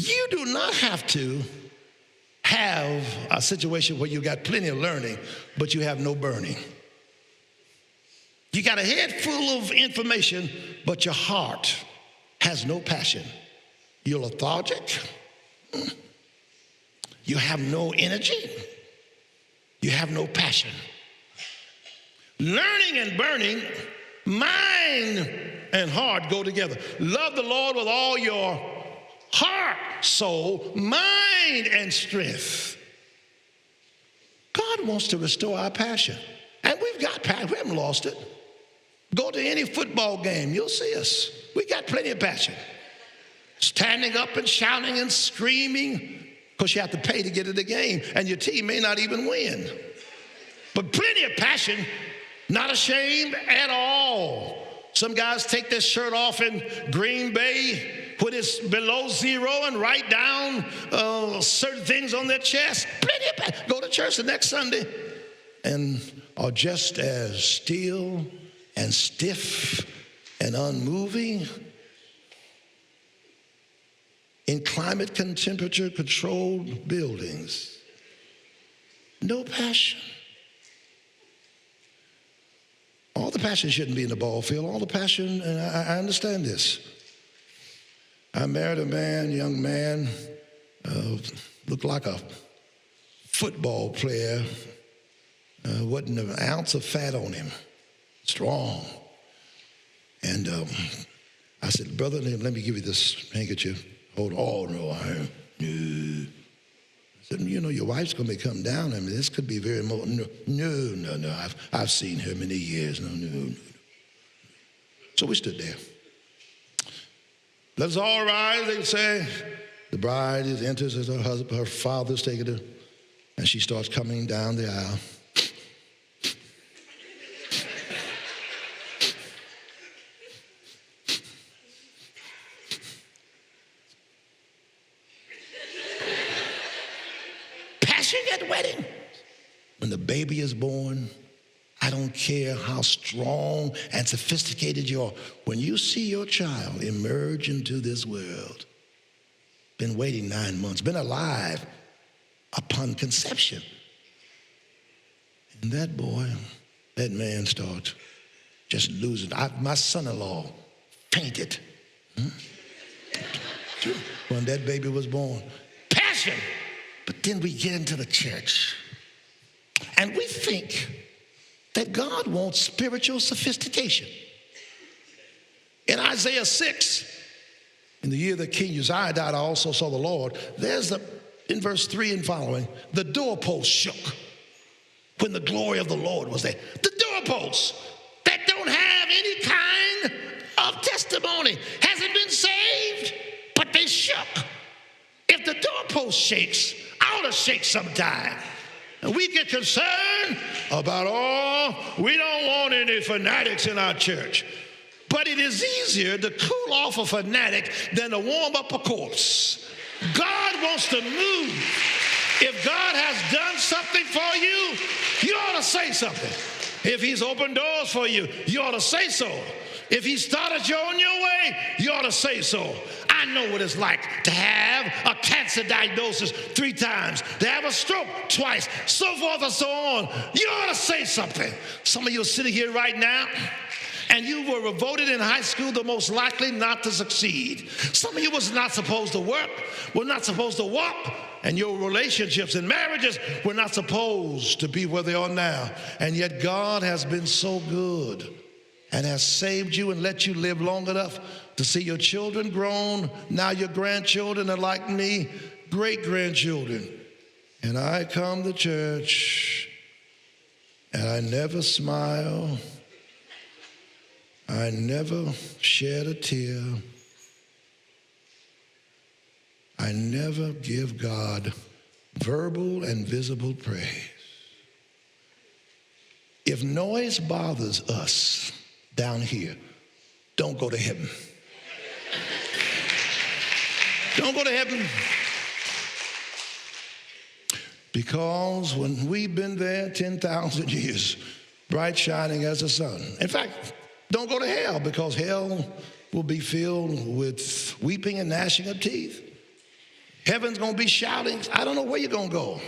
You do not have to have a situation where you got plenty of learning, but you have no burning. You got a head full of information, but your heart has no passion. You're lethargic. You have no energy. You have no passion. Learning and burning, mind and heart go together. Love the Lord with all your heart, soul, mind, and strength. God wants to restore our passion. And we've got passion. We haven't lost it. Go to any football game. You'll see us. We got plenty of passion. Standing up and shouting and screaming because you have to pay to get to the game, and your team may not even win. But plenty of passion, not ashamed at all. Some guys take their shirt off in Green Bay, put it below zero, and write down certain things on their chest. Plenty of passion. Go to church the next Sunday and are just as still and stiff and unmoving in climate and temperature controlled buildings. No passion. All the passion shouldn't be in the ball field. All the passion, and I understand this. I married a man, young man, looked like a football player. Wasn't an ounce of fat on him. Strong. And I said, brother, let me give you this handkerchief. Hold on. No. I said, you know, your wife's going to be coming down. I mean, this could be very more. No. I've seen her many years. No. So we stood there. Let us all rise, they would say. The bride enters as her father's taking her, and she starts coming down the aisle. At wedding. When the baby is born, I don't care how strong and sophisticated you are. When you see your child emerge into this world, been waiting 9 months, been alive upon conception. And that boy, that man starts just losing. My son-in-law fainted when that baby was born. Passion. But then we get into the church, and we think that God wants spiritual sophistication. In Isaiah 6, in the year that King Uzziah died, I also saw the Lord. In verse 3 and following, the doorpost shook when the glory of the Lord was there. The doorposts that don't have any kind of testimony, hasn't been saved, but they shook. If the doorpost shakes, I ought to shake sometime. And we get concerned about, we don't want any fanatics in our church. But it is easier to cool off a fanatic than to warm up a corpse. God wants to move. If God has done something for you, you ought to say something. If he's opened doors for you, you ought to say so. If he started you on your way, you ought to say so. I know what it's like to have a cancer diagnosis 3 times, to have a stroke twice, so forth and so on. You ought to say something. Some of you are sitting here right now, and you were voted in high school the most likely not to succeed. Some of you was not supposed to work, were not supposed to walk, and your relationships and marriages were not supposed to be where they are now. And yet God has been so good and has saved you and let you live long enough to see your children grown. Now your grandchildren are like me, great-grandchildren. And I come to church, and I never smile. I never shed a tear. I never give God verbal and visible praise. If noise bothers us down here, don't go to heaven. Don't go to heaven. Because when we've been there 10,000 years, bright shining as the sun. In fact, don't go to hell, because hell will be filled with weeping and gnashing of teeth. Heaven's going to be shouting. I don't know where you're going to go.